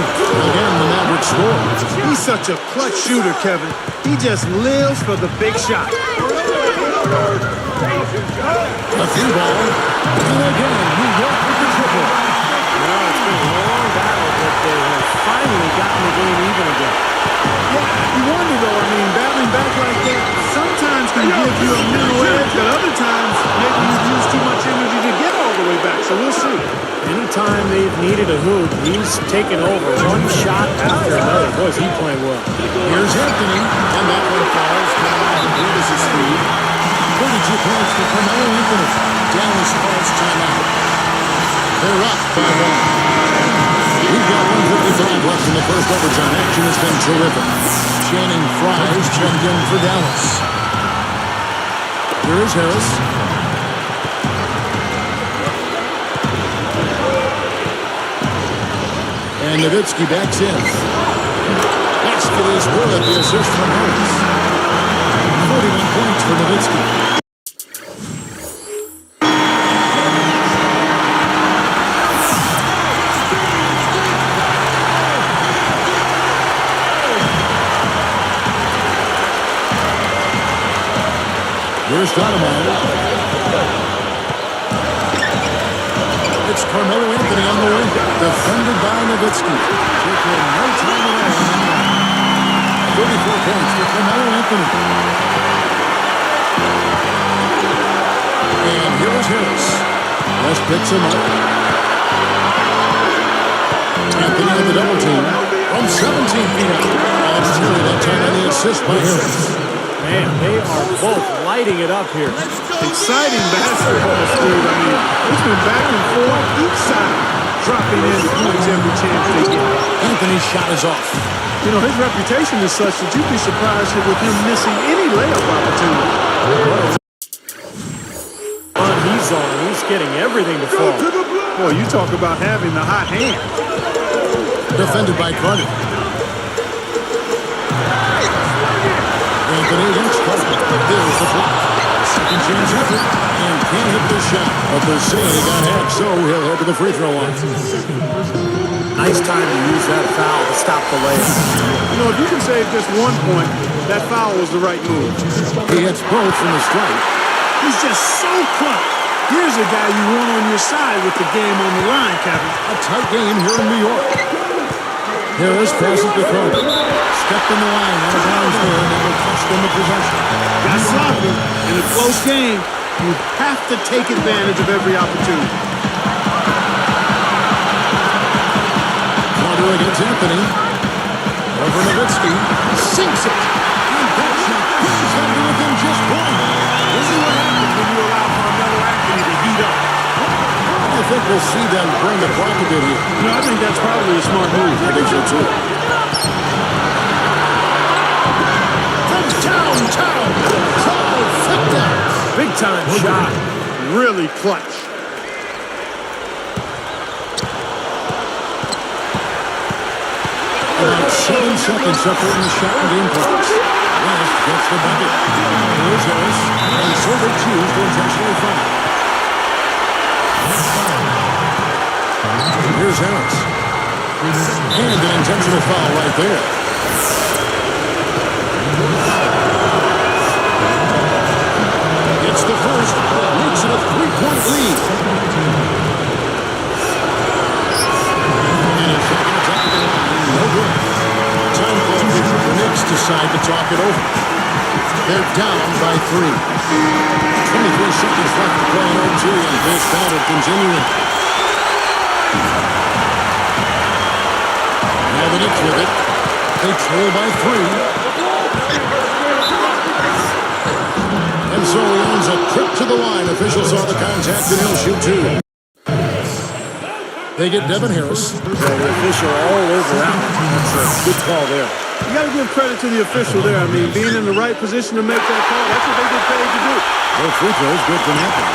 Again, the Mavericks score. He's such a clutch shooter, Kevin. He just lives for the big shot. A three ball. And again, New York with the triple. Well, it's been a long battle, but they have finally gotten the game even again. Yeah, you wonder though, I mean, battling back like that sometimes can give you a mental edge, but other times maybe you've used too much energy to get all the way back, so we'll see. Anytime they've needed a hoop, he's taken over one shot after another. Boy, is he playing well. Here's Anthony, and that one falls. Davis' lead. 32 points for Carmelo Anthony. Dallas calls timeout. They're up by 1. We've got 1:55 left in the first overtime. Action has been terrific. Channing Frye is checked in for Dallas. Here is Harris. And Nowitzki backs in. Basket is good. The assist from Harris. 41 points for Nowitzki. Here's Stoudemire. It's Carmelo Anthony on the wing. Defended by Nowitzki. Taking no time at all. 34 points for Carmelo Anthony. And here is Harris. West picks him up. Anthony on the double team. From 17 feet out. And it's Terry that time on the assist by Harris. Man, they are both lighting it up here. Exciting basketball, Steve. I mean, it's been back and forth, each side dropping in points every chance they get. Anthony's shot is off. You know, his reputation is such that you'd be surprised with him missing any layup opportunity. He's on. He's getting everything to fall. Boy, you talk about having the hot hand. Defended by Carter. Anthony against Carter. There's the block. Second chance effort. And can't hit the shot. But they're saying he got hacked, so he'll head to the free throw line. Nice time to use that foul to stop the layup. You know, if you can save just 1 point, that foul was the right move. He hits both from the strike. He's just so clutch. Here's a guy you want on your side with the game on the line, Kevin. A tight game here in New York. Harris passes to Carter. Stepped in the line out of bounds there, and they will cost them the possession. Got sloppy. In a close game, you have to take advantage of every opportunity. Carter against Anthony. Over Nowitzki. Sinks it. And that shot pushes them to within just 1. This is what happens when you allow Carmelo Anthony to heat up. I think we'll see them bring the clock a bit here. You know, I think that's probably a smart move. I think so too. From downtown, trifecta. Big time shot. Really clutch. About 7 seconds separating the shot and game clocks. West gets the bucket. Here's Harris. And so they choose to intentionally foul. Here's Harris. And an intentional foul right there. It's the first. Makes it a 3-point lead. And a second attempt at the line. No good. Time call here. The Knicks decide to talk it over. They're down by 3. 23 seconds left to play in OT, and this battle continuing. Now the Knicks with it. They trail by 3. And so he ends a trip to the line. Officials saw the contact and he'll shoot two. They get Devin Harris. The official all over that one. That's a good call there. You got to give credit to the official there. I mean, being in the right position to make that call, that's what they get paid to do. No free throws, good from Anthony.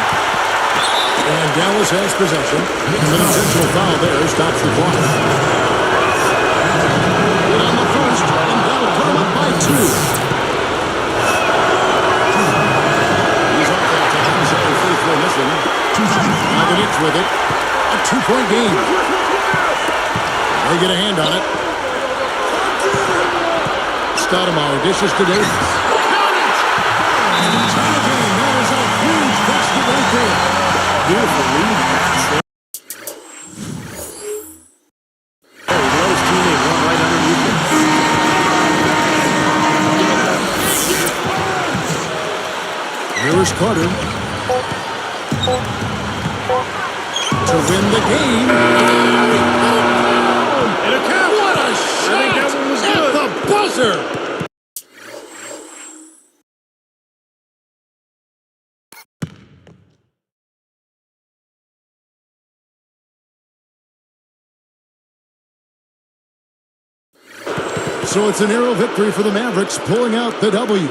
And Dallas has possession. An intentional foul there stops the clock. Good on the first, and they'll come up by two. He's off that time, so free throw missing. Now the Knicks with it. A 2-point game. They get a hand on it. Stoudemire dishes to Davis. That is a huge basket right there. Beautiful lead pass there. Oh, he let his teammate run right underneath him. Here's Carter. To win the game. And a count. What a shot! I think that one was at good. the buzzer. So it's a narrow victory for the Mavericks, pulling out the W.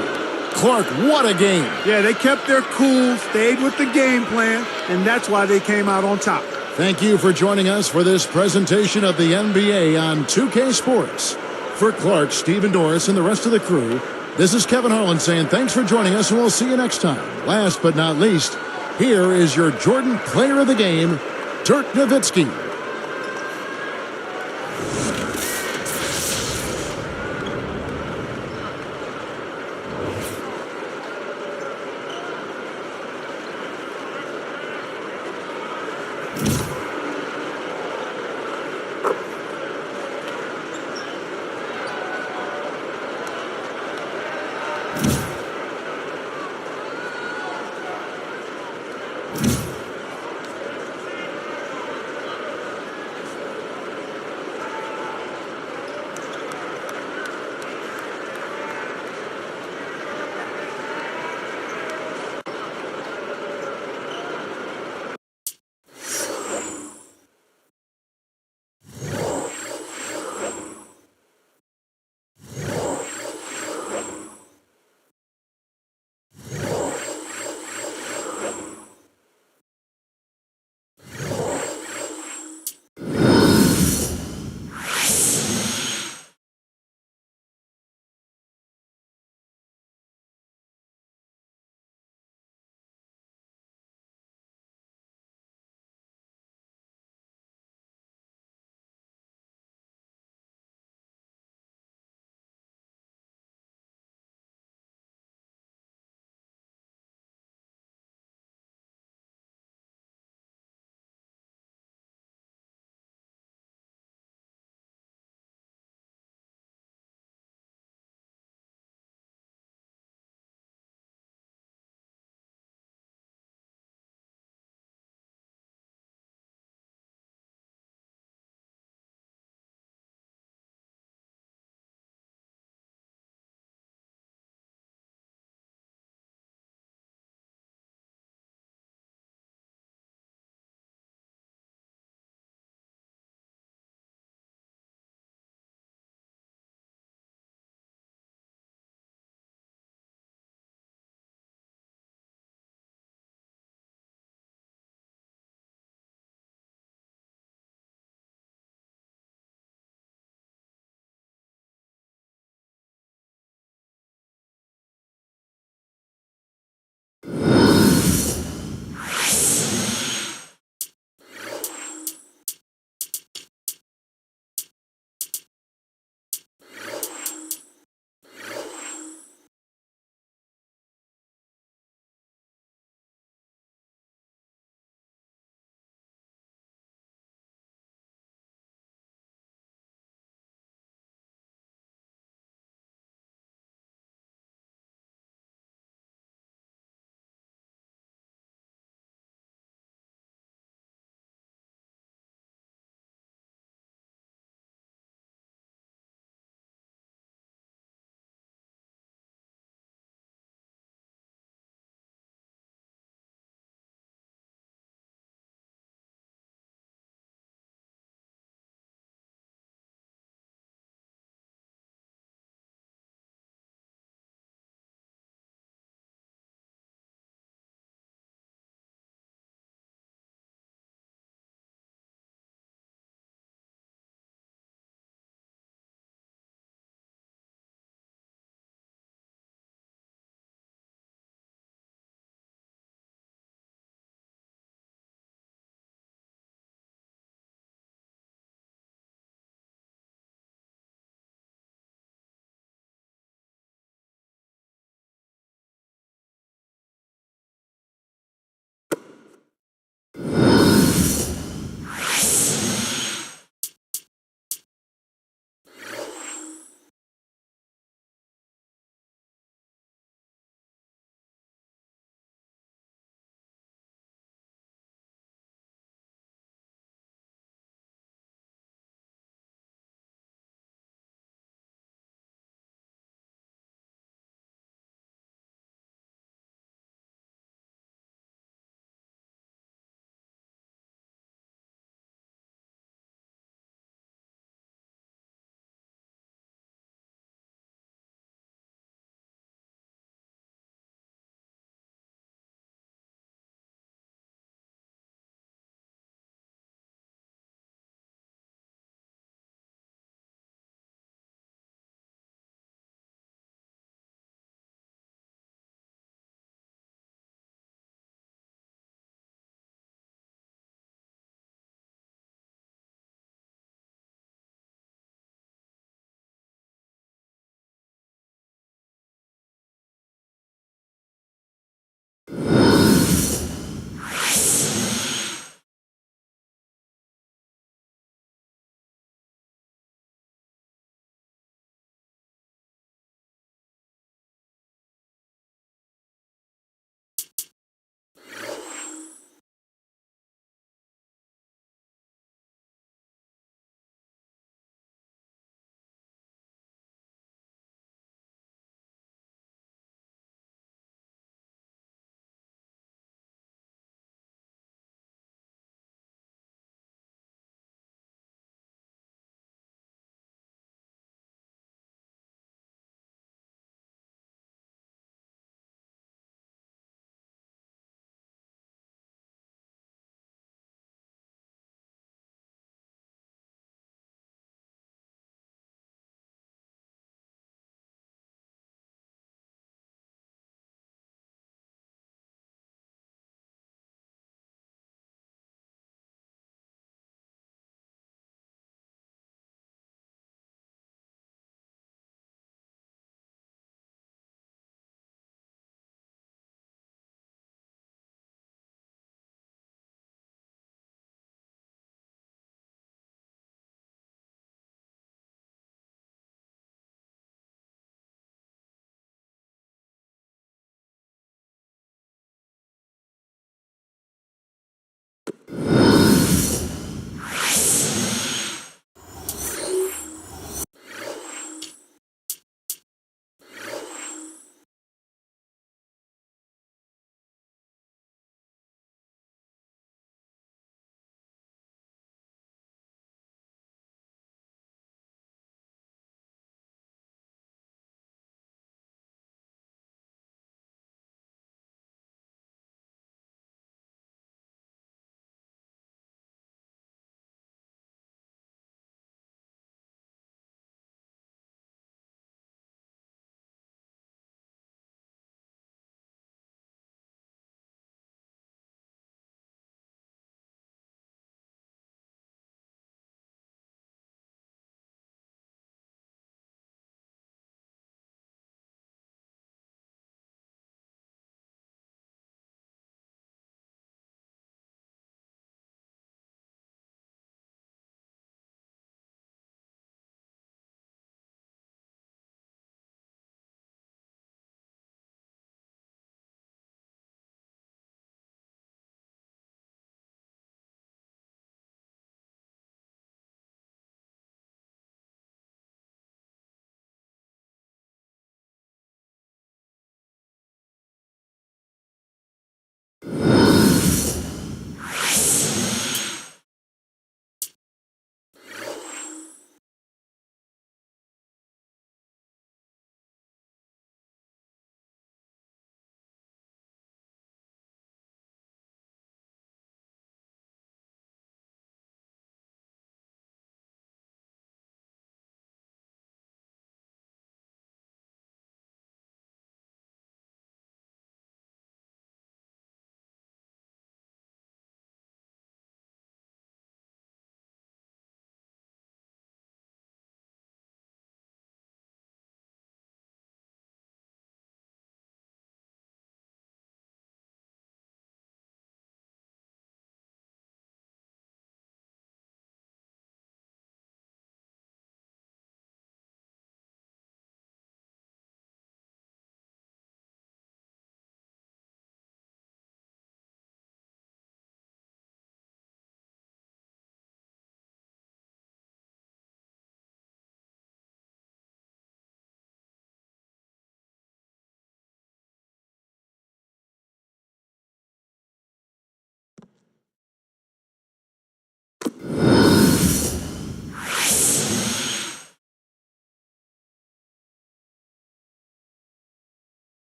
Clark, what a game. Yeah, they kept their cool, stayed with the game plan, and that's why they came out on top. Thank you for joining us for this presentation of the NBA on 2K Sports. For Clark, Stephen Doris, and the rest of the crew, this is Kevin Harlan saying thanks for joining us, and we'll see you next time. Last but not least, here is your Jordan Player of the Game, Dirk Nowitzki.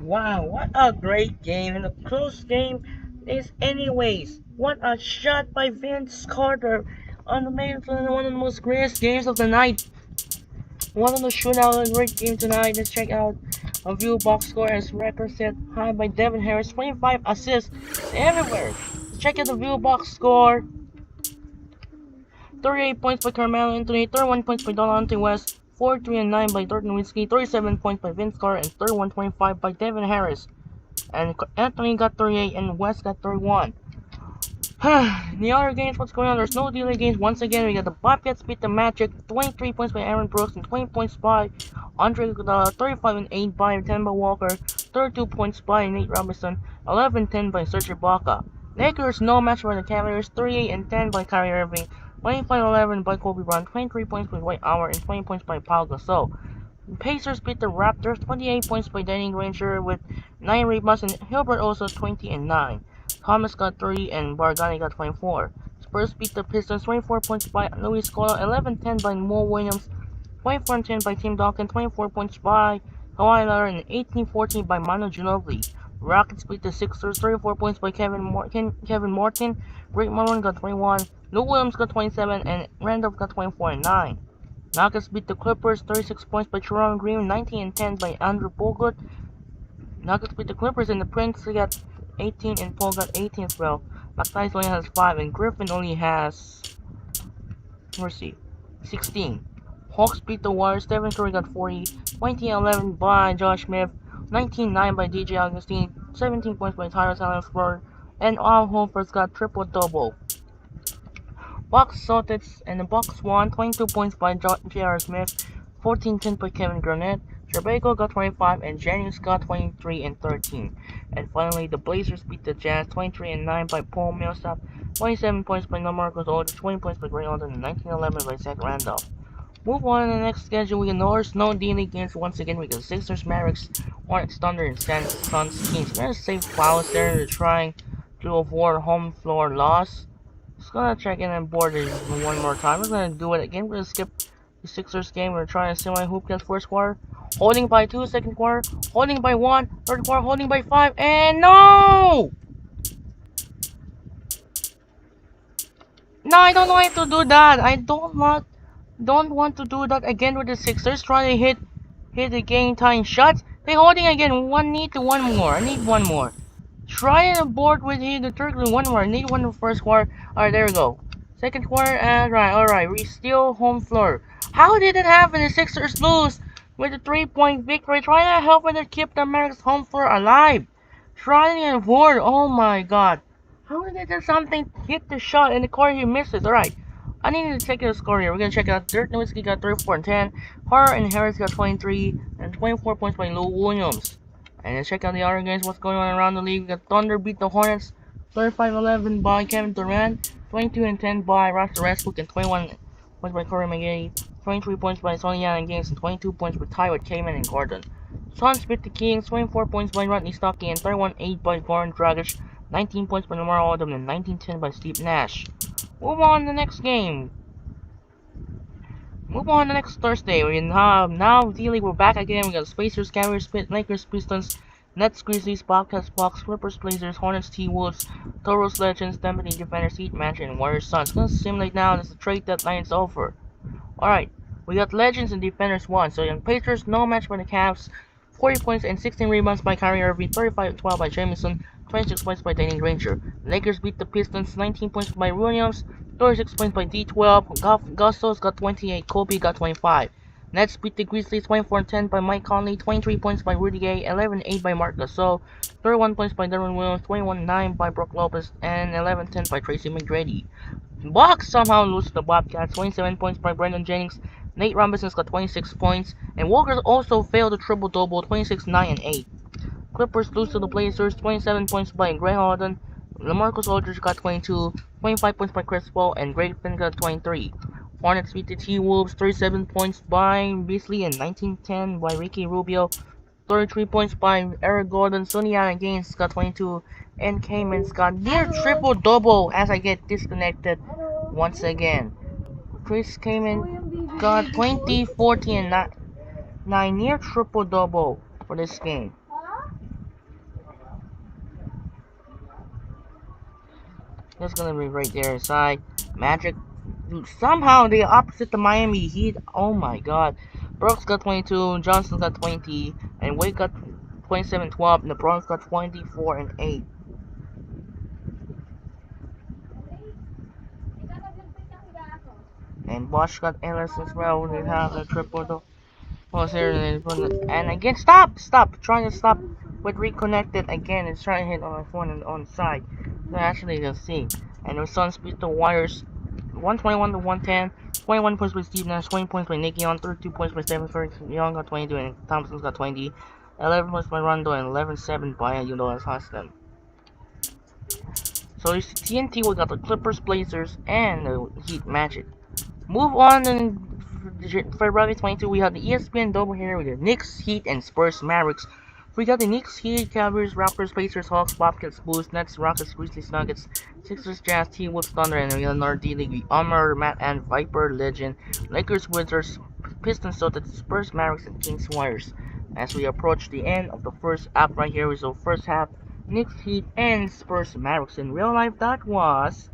Wow, what a great game and a close game is anyways. What a shot by Vince Carter on the main one of the most greatest games of the night. One of the shootout, a great game tonight. Let's check out a view box score as record set high by Devin Harris, 25 assists everywhere. Let's check out the view box score. 38 points by Carmelo Anthony, 31 points by Delonte West, 43 and 9 by Dirk Nowitzki, 37 points by Vince Carter, and 31-25 by Devin Harris. And Anthony got 38 and West got 31. The other games, what's going on? There's no delay games. Once again, we got the Bobcats beat the Magic. 23 points by Aaron Brooks and 20 points by Andre, 35 and 8 by Kemba Walker. 32 points by Nate Robinson. 11-10 by Serge Ibaka. Lakers no match by the Cavaliers. 38 and 10 by Kyrie Irving. 25-11 by Kobe Bryant. 23 points by Dwight Howard and 20 points by Paul Gasol. Pacers beat the Raptors. 28 points by Danny Granger with 9 rebounds and Hilbert also 20 and 9. Thomas got 3 and Bargani got 24. Spurs beat the Pistons 24 points by Luis Scola, 11-10 by Mo Williams, 24-10 by Tim Duncan, 24 points by Kawhi Leonard, and 18-14 by Manu Ginobili. Rockets beat the Sixers 34 points by Kevin Morton. Rick Malone got 21, Lou Williams got 27, and Randolph got 24 and 9. Nuggets beat the Clippers 36 points by Jerome Green, 19 and 10 by Andrew Bogut. Nuggets beat the Clippers and the Prince got 18 and Paul got 18 as well. Matthijs only has 5 and Griffin only has, let's see, 16. Hawks beat the Warriors, Stephen Curry got 40, 20-11 by Josh Smith, 19-9 by DJ Augustine, 17 points by Tyrese Halliburton, and Al Horford got triple-double. Bucks Celtics and the Bucks won, 22 points by J.R. Smith, 14-10 by Kevin Garnett. Shabako got 25 and Jennings got 23 and 13. And finally, the Blazers beat the Jazz 23 and 9 by Paul Millsap, 27 points by LaMarcus Aldridge, 20 points by Greg Oden, and 19-11 by Zach Randolph. Move on to the next schedule. We can no D-League games once again. We got Sixers, Mavericks, Hornets, Thunder, and Suns, Kings. We're gonna save files there. They're trying to avoid home floor loss. Just gonna check in and board it one more time. We're gonna do it again. We're gonna skip the Sixers game. We're trying to semi hoop against first quarter. Holding by 2, second quarter. Holding by 1, third quarter. Holding by 5. And no! No, I don't want to do that. I don't want to do that again with the Sixers. Trying to hit the game time shots. They holding again. One more. I need one more. Try and board with the third one more. I need one in the first quarter. Alright, there we go. Second quarter, and alright. We steal home floor. How did it happen? The Sixers lose with a 3-point victory. Trying to help them keep the Mavericks home floor alive. Trying and board. Oh my god. How did it do something? Hit the shot and the corner he misses. Alright. I need to check the score here. We're gonna check it out. Dirk Nowitzki got 34 and 10. Carter and Harris got 23 and 24 points by Lou Williams. And let's check out the other games, what's going on around the league. We got Thunder beat the Hornets 35-11 by Kevin Durant, 22 and 10 by Russell Westbrook, and 21 points by Corey McGee, 23 points by Sonny Allen Gaines, and 22 points by Tyrod Kaman and Gordon. Suns beat the Kings, 24 points by Rodney Stuckey, and 31-8 by Goran Dragic, 19 points by Lamar Odom, and 19-10 by Steve Nash. Move on to the next game. Move on to next Thursday. We now D-League, we're back again. We got Spacers, Cavaliers, Lakers, Pistons, Nets, Grizzlies, Bobcats, Bucks, Clippers, Blazers, Hornets, T-Wolves, Toros, Legends, Temple Defenders, Heat, Magic, and Warriors, Suns. Gonna simulate now as the trade deadline is over. Alright, we got Legends and Defenders 1. So young Pacers, no match by the Cavs. 40 points and 16 rebounds by Kyrie Irving, 35-12 by Jamison, 26 points by Danny Granger. Lakers beat the Pistons, 19 points by Williams, 36 points by D12. Gustos got 28, Kobe got 25. Nets beat the Grizzlies, 24-10 by Mike Conley, 23 points by Rudy Gay, 11-8 by Marc Gasol, 31 points by Derwin Williams, 21-9 by Brook Lopez, and 11-10 by Tracy McGrady. Bucks somehow lose to the Bobcats, 27 points by Brandon Jennings, Nate Robinson's got 26 points, and Walker also failed a triple-double, 26, 9, and 8. Clippers lose to the Blazers, 27 points by Greg Oden, LaMarcus Aldridge got 22, 25 points by Chris Paul, and Greg Finn got 23. Hornets beat the T-Wolves, 37 points by Beasley, and 19-10 by Ricky Rubio, 33 points by Eric Gordon, Sonny Allen Gaines got 22, and Cayman's got near triple-double as I get disconnected once again. Chris Kaman got 20, 40, and 9 near triple-double for this game. That's gonna be right there inside. Magic. Somehow they opposite the Miami Heat. Oh my god. Brooks got 22, Johnson got 20, and Wade got 27-12, and the Bronx got 24 and 8. And Bosch got endless as well. They have a triple here and again stop trying to stop with reconnected again. It's trying to hit on the phone and on the side. So actually you'll see. And the Suns beat the Warriors 121 to 110. 21 points by Steve Nash, 20 points by Nicky on, 32 points by Stephen Curry. Young got 22 and Thompson's got 20. 11 points by Rondo and 11-7 by Udonis Haslem. So it's TNT, we got the Clippers, Blazers, and the Heat Magic. Move on, and February 22, we have the ESPN doubleheader with the Knicks, Heat, and Spurs, Mavericks. We got the Knicks, Heat, Cavaliers, Raptors, Pacers, Hawks, Bobcats, Bulls, Nets, Rockets, Grizzlies, Nuggets, Sixers, Jazz, T-Wolves, Thunder, and we have another D-League, Armor, Matt, and Viper, Legend, Lakers, Wizards, Pistons, Celtics, Spurs, Mavericks, and Kings, Warriors. As we approach the end of the first half right here, so first half, Knicks, Heat, and Spurs, Mavericks. In real life, that was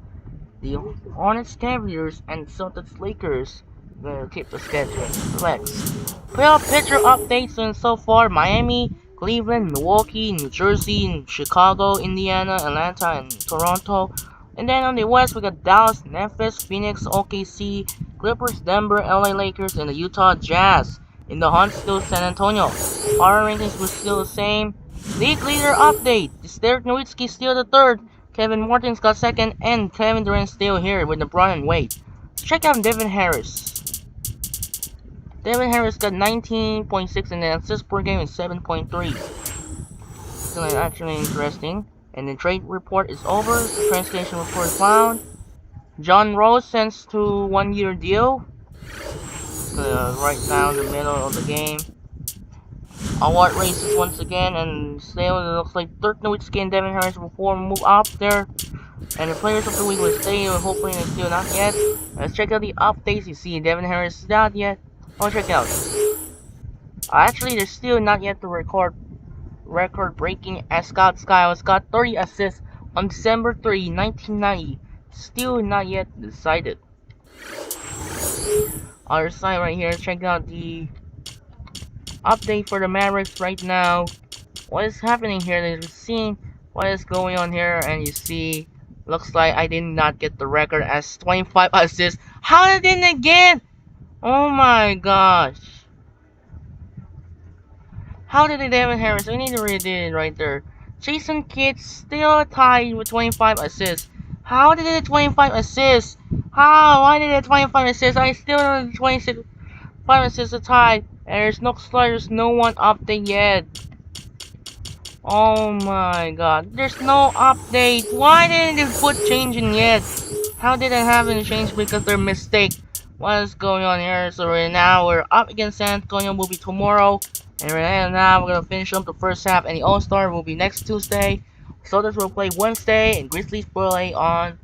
the Hornets, Cavaliers, and Celtics, Lakers. Gonna keep the schedule. Flex. Playoff picture updates and so far: Miami, Cleveland, Milwaukee, New Jersey, Chicago, Indiana, Atlanta, and Toronto. And then on the West, we got Dallas, Memphis, Phoenix, OKC, Clippers, Denver, LA Lakers, and the Utah Jazz. In the hunt, still San Antonio. Power rankings were still the same. League leader update: is Dirk Nowitzki still the third? Kevin Martin's got second, and Kevin Durant's still here with LeBron and Wade. Check out Devin Harris. Devin Harris got 19.6 and the assists per game is 7.3. So that's actually interesting. And the trade report is over. The translation report is found. John Rose sends to 1-year deal. Right down the middle of the game. Award races once again, and still it looks like Dirk Nowitzki and Devin Harris will move up there. And the players of the week will stay, hopefully they're still not yet. Let's check out the updates. You see Devin Harris is not yet. Oh, check out. Actually, they're still not yet the record breaking as Scott Skiles got 30 assists on December 3, 1990. Still not yet decided. Other side right here, check out the update for the Mavericks right now. What is happening here? You're seeing what is going on here, and you see, looks like I did not get the record as 25 assists. How did it again? Oh my gosh. How did it, Devin Harris? I need to read it right there. Jason Kidd still tied with 25 assists. How did it 25 assists? How? Why did it 25 assists? I still have 26 assists to tie. And there's no one update yet. Oh my god. There's no update. Why didn't they put changing yet? How did it happen change because their mistake? What is going on here? So right now we're up against San Antonio, will be tomorrow. And right now we're gonna finish up the first half, and the All-Star will be next Tuesday. Celtics will play Wednesday, and Grizzlies play on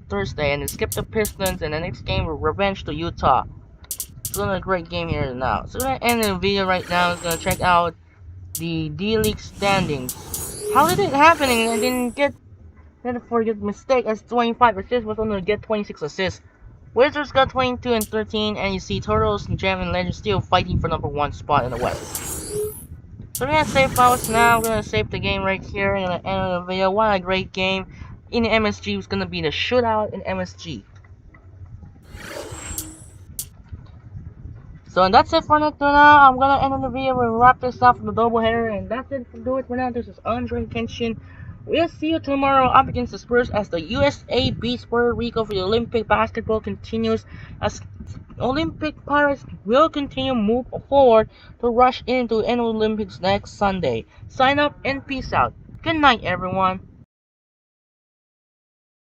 Thursday. And then skip the Pistons, and the next game will revenge to Utah. It's gonna be a great game here now. So we're gonna end the video right now. It's gonna check out the D-League standings. How did it happen? I didn't get forget mistake as 25 assists was only get 26 assists. Wizards got 22 and 13, and you see Turtles and Jam and Legends still fighting for number 1 spot in the West. So we're gonna save files now. We're gonna save the game right here and at the end of the video. What a great game in the MSG. It's gonna be the shootout in MSG. So and that's it for now. I'm gonna end the video. We'll wrap this up with the doubleheader, and that's it for now. This is Andre Kenshin. We'll see you tomorrow up against the Spurs as the USA beats Puerto Rico for the Olympic basketball continues, as Olympic Pirates will continue move forward to rush into the Olympics next Sunday. Sign up and peace out. Good night, everyone.